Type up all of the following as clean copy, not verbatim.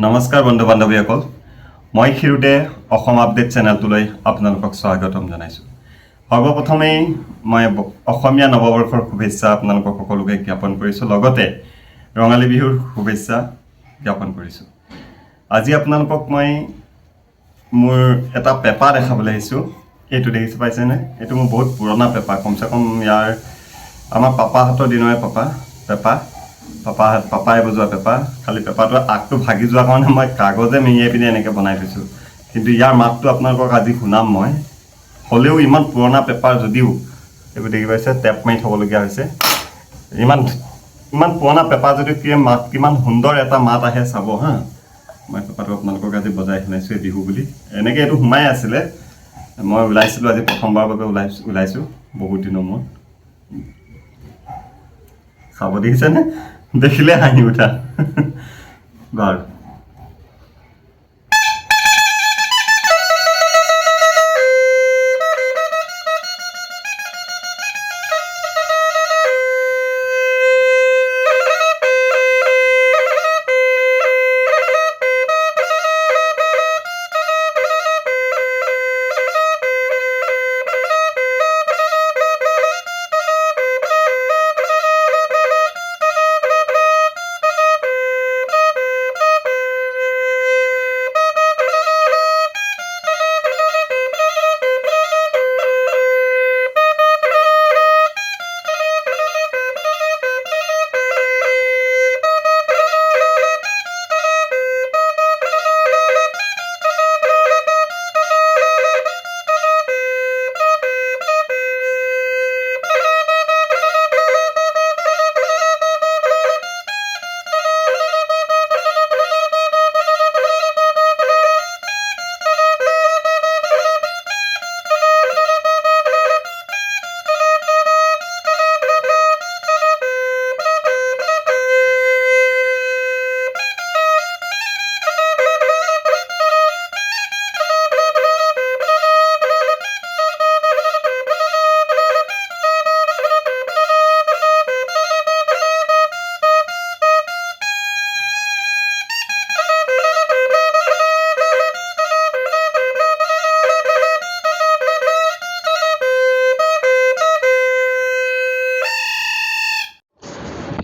নমস্কাৰ বন্ধু বান্ধৱীসকল মই ক্ষীৰোদে অসম আপডেট চেনেলটোলৈ আপোনালোকক স্বাগতম জনাইছোঁ। সৰ্বপ্ৰথমেই মই অসমীয়া নৱবৰ্ষৰ শুভেচ্ছা আপোনালোকক সকলোকে জ্ঞাপন কৰিছোঁ, লগতে ৰঙালী বিহুৰ শুভেচ্ছা জ্ঞাপন কৰিছোঁ। আজি আপোনালোকক মই মোৰ এটা পেপা দেখাবলৈ আহিছোঁ। এইটো দেখিছে পাইছেনে? এইটো মোৰ বহুত পুৰণা পেপা, কমচে কম ইয়াৰ আমাৰ পাপাহঁতৰ দিনৰে পাপাই বজোৱা পেপা। খালি পেপাটোৰ আগটো ভাগি যোৱাৰ কাৰণে মই কাগজে মেৰিয়াই পিনে এনেকৈ বনাই থৈছোঁ, কিন্তু ইয়াৰ মাতটো আপোনালোকক আজি শুনাম মই। হ'লেও ইমান পুৰণা পেপাৰ যদিও এইবোৰ দেখি পাইছে টেপ মাৰি থ'বলগীয়া হৈছে। ইমান পুৰণা পেপা যদিও কিমান সুন্দৰ এটা মাত আহে চাব হা। মই পেপাটো আপোনালোকক আজি বজাই শুনাইছোঁ বিহু বুলি। এনেকৈ এইটো সোমাই আছিলে, মই ওলাইছিলোঁ আজি প্ৰথমবাৰৰ বাবে ওলাইছোঁ বহুত দিনৰ মূৰত। চাব দেখিছেনে? দেখিলে হাঁহি উঠা বাৰু।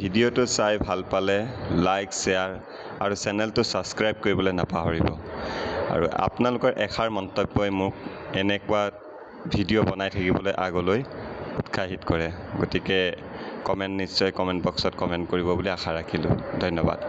ভিডিঅ'টো চাই ভাল পালে লাইক, শ্বেয়াৰ আৰু চেনেলটো ছাবস্ক্ৰাইব কৰিবলৈ নাপাহৰিব। আৰু আপোনালোকৰ এষাৰ মন্তব্যই মোক এনেকুৱা ভিডিঅ' বনাই থাকিবলৈ আগলৈ উৎসাহিত কৰে। গতিকে নিশ্চয় কমেণ্ট বক্সত কমেণ্ট কৰিব বুলি আশা ৰাখিলোঁ। ধন্যবাদ।